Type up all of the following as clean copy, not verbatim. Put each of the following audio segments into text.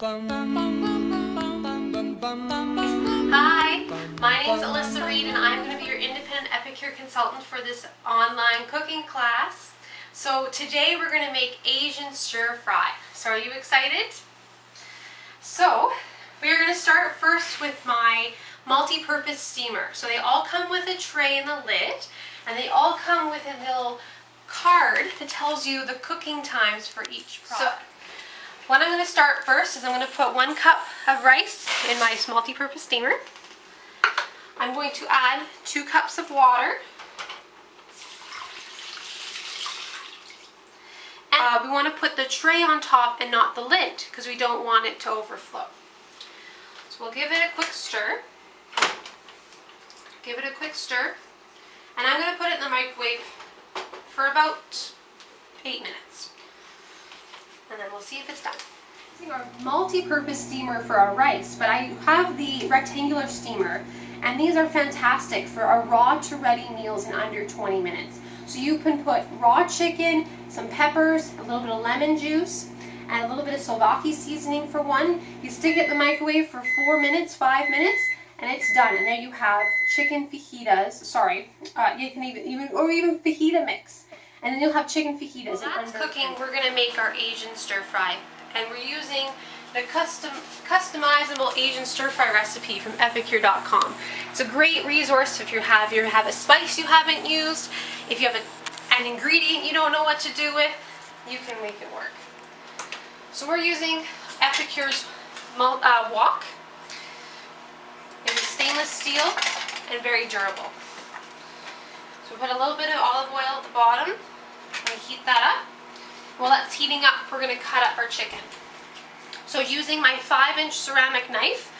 Hi, my name is Alyssa Reid and I'm going to be your independent Epicure consultant for this online cooking class. So today we're going to make Asian stir fry. So are you excited? So we're going to start first with my multi-purpose steamer. So they all come with a tray and a lid, and they all come with a little card that tells you the cooking times for each product. So what I'm going to start first is I'm going to put 1 cup of rice in my multi-purpose steamer. I'm going to add 2 cups of water. And we want to put the tray on top and not the lid because we don't want it to overflow. So we'll give it a quick stir. Give it a quick stir. And I'm going to put it in the microwave for about 8 minutes. And then we'll see if it's done. Using our multi-purpose steamer for our rice, but I have the rectangular steamer, and these are fantastic for our raw to ready meals in under 20 minutes. So you can put raw chicken, some peppers, a little bit of lemon juice, and a little bit of souvlaki seasoning for one. You stick it in the microwave for 4 minutes, 5 minutes, and it's done. And there you have chicken fajitas. You can even fajita mix. And then you'll have chicken fajitas. While that's cooking, we're going to make our Asian stir fry. And we're using the customizable Asian stir fry recipe from epicure.com. It's a great resource if you have a spice you haven't used, if you have an ingredient you don't know what to do with, you can make it work. So we're using Epicure's wok. It is stainless steel and very durable. So we put a little bit of olive oil at the bottom. We heat that up. While that's heating up, we're going to cut up our chicken. So using my 5-inch ceramic knife,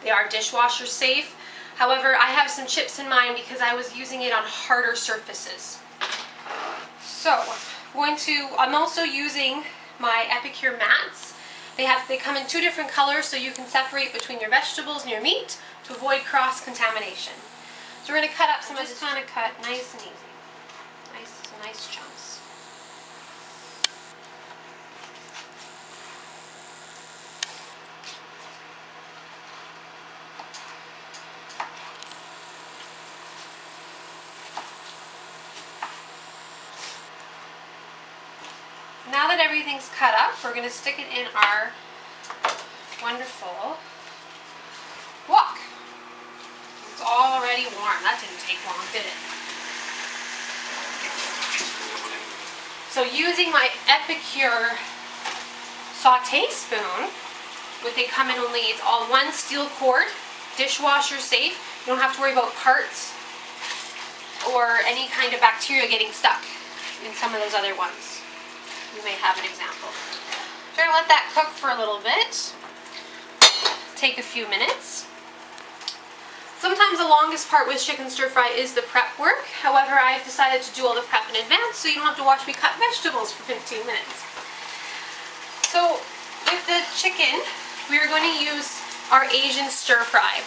they are dishwasher safe. However, I have some chips in mine because I was using it on harder surfaces. So I'm also using my Epicure mats. They come in 2 different colors, so you can separate between your vegetables and your meat to avoid cross-contamination. So we're going to cut up some of this, kind of cut nice and easy. Nice chunks. Now that everything's cut up, we're going to stick it in our wonderful wok. It's already warm. That didn't take long, did it? So using my Epicure saute spoon, they come in it's all 1 steel cord, dishwasher safe. You don't have to worry about parts or any kind of bacteria getting stuck in some of those other ones. You may have an example. We're going to let that cook for a little bit. Take a few minutes. Sometimes the longest part with chicken stir fry is the prep work. However, I've decided to do all the prep in advance so you don't have to watch me cut vegetables for 15 minutes. So with the chicken, we are going to use our Asian stir fry.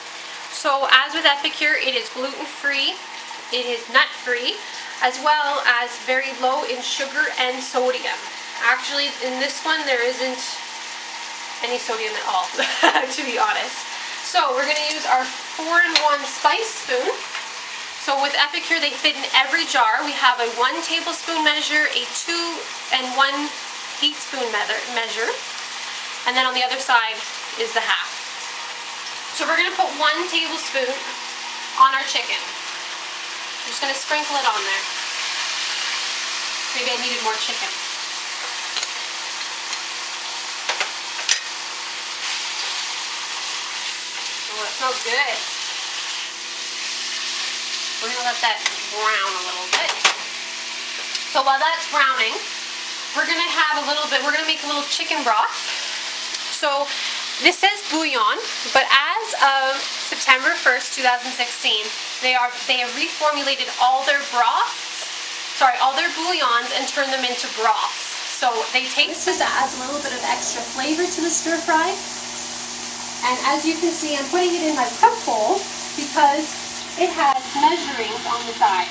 So as with Epicure, it is gluten-free, it is nut-free, as well as very low in sugar and sodium. Actually, in this one, there isn't any sodium at all, to be honest. So we're going to use our 4-in-1 spice spoon. So with Epicure, they fit in every jar. We have a 1 tablespoon measure, a 2 and 1 teaspoon measure, and then on the other side is the half. So we're going to put 1 tablespoon on our chicken. I'm just going to sprinkle it on there. Maybe I needed more chicken. Oh, that smells good. We're going to let that brown a little bit. So while that's browning, we're going to make a little chicken broth. So this says bouillon, but as of September 1st, 2016, they have reformulated all their bouillons and turned them into broths. So this just adds a little bit of extra flavor to the stir fry. And as you can see, I'm putting it in my prep bowl because it has measurings on the side.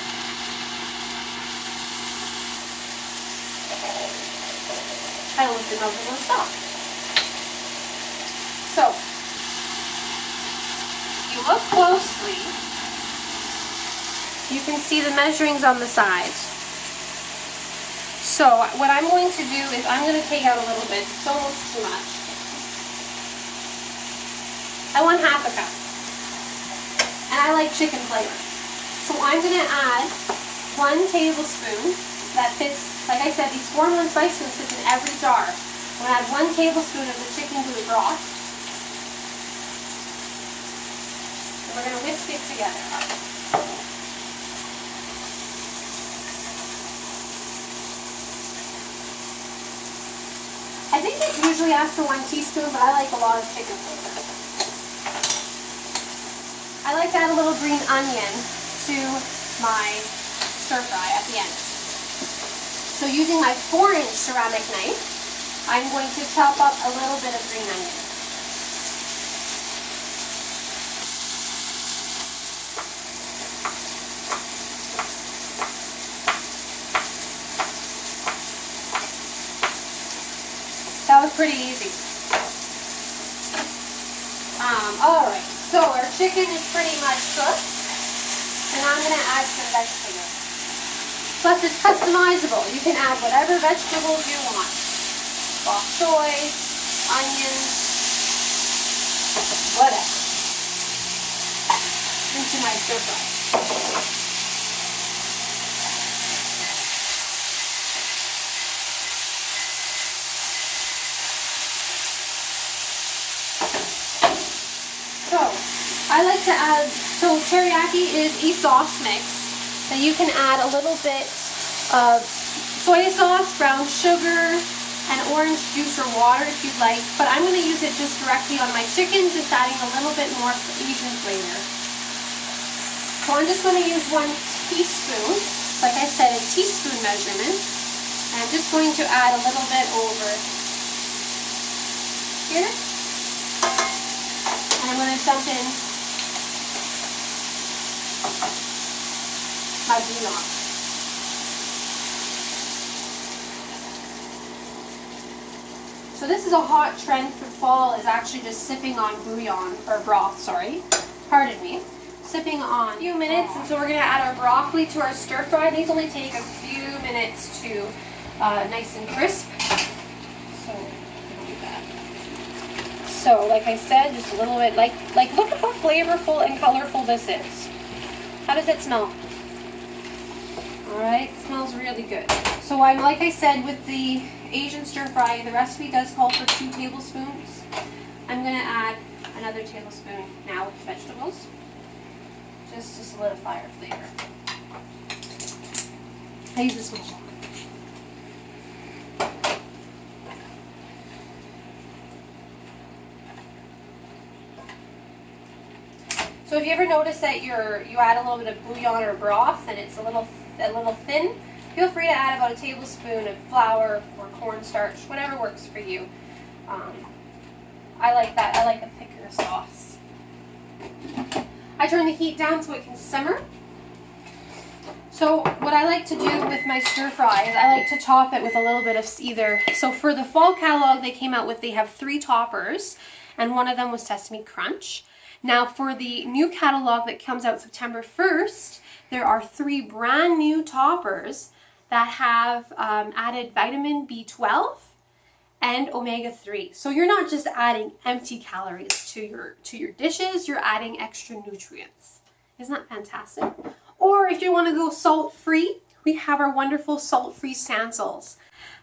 I don't think I'm going to stop. look closely, you can see the measurings on the side. So what I'm going to do is I'm going to take out a little bit. It's almost too much. I want half a cup. And I like chicken flavor. So I'm going to add 1 tablespoon that fits, like I said, these 4-in-1 spice spoons fits in every jar. I'm going to add 1 tablespoon of the chicken gooey broth. And we're going to whisk it together. I think it's usually after 1 teaspoon, but I like a lot of chicken flavor. I like to add a little green onion to my stir fry at the end. So using my 4-inch ceramic knife, I'm going to chop up a little bit of green onion. That was pretty easy. Alright, so our chicken is pretty much cooked, and I'm going to add some vegetables. Plus it's customizable. You can add whatever vegetables you want. Bok choy, onions, whatever, into my stir fry. So, I like to add, so teriyaki is a sauce mix that you can add a little bit of soy sauce, brown sugar, and orange juice or water if you'd like, but I'm going to use it just directly on my chicken, just adding a little bit more Asian flavor. So I'm just going to use 1 teaspoon, like I said, a teaspoon measurement, and I'm just going to add a little bit over here. And I'm going to dump in my bouillon. So this is a hot trend for fall, is actually just sipping on bouillon, or broth, sorry. Pardon me. Sipping on a few minutes, and so we're going to add our broccoli to our stir fry. These only take a few minutes to nice and crisp. So, like I said, just a little bit, like look at how flavorful and colorful this is. How does it smell? Alright, it smells really good. So like I said, with the Asian stir fry, the recipe does call for 2 tablespoons. I'm going to add another tablespoon now with the vegetables, just to solidify our flavor. I use this one. So if you ever notice that you add a little bit of bouillon or broth and it's a little thin, feel free to add about a tablespoon of flour or cornstarch, whatever works for you. I like that. I like a thicker sauce. I turn the heat down so it can simmer. So what I like to do with my stir fry is I like to top it with a little bit of either. So for the fall catalog they came out with, they have 3 toppers, and one of them was Sesame Crunch. Now for the new catalog that comes out September 1st, there are 3 brand new toppers that have added vitamin B12 and omega-3. So you're not just adding empty calories to your dishes, you're adding extra nutrients. Isn't that fantastic? Or if you want to go salt-free, we have our wonderful salt-free sansals,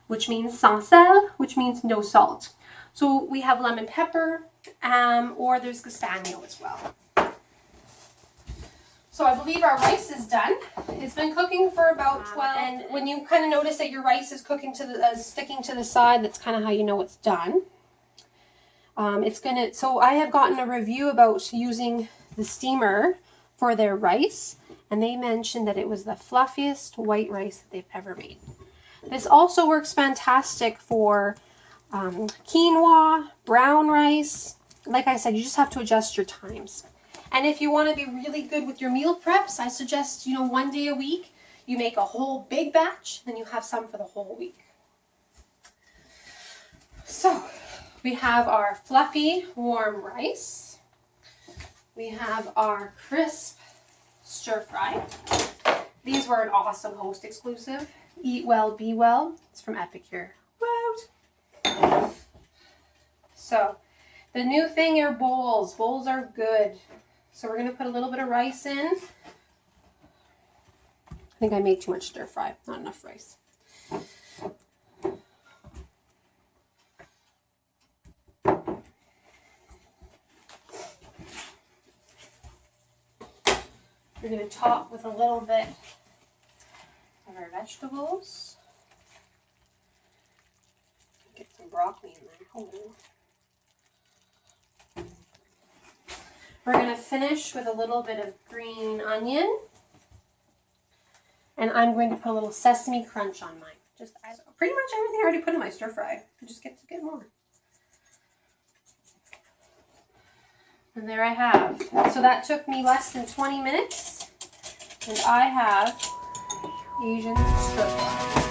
which means sans sel, which means no salt. So we have lemon pepper, or there's Gastagno as well. So I believe our rice is done. It's been cooking for about 12. And when you kind of notice that your rice is cooking to the sticking to the side, that's kind of how you know it's done. So I have gotten a review about using the steamer for their rice, and they mentioned that it was the fluffiest white rice that they've ever made. This also works fantastic for quinoa, brown rice. Like I said, you just have to adjust your times. And if you want to be really good with your meal preps, I suggest, 1 day a week, you make a whole big batch, then you have some for the whole week. So, we have our fluffy, warm rice. we have our crisp stir fry. These were an awesome host exclusive. Eat well, be well. It's from Epicure. Woot! So the new thing are bowls. Bowls are good. So we're gonna put a little bit of rice in. I think I made too much stir fry, not enough rice. We're going to top with a little bit of our vegetables. Get some broccoli in there. Oh. We're going to finish with a little bit of green onion. And I'm going to put a little sesame crunch on mine. Just pretty much everything I already put in my stir fry. I just get to get more. And there I have. So that took me less than 20 minutes. And I have Asian stir fry.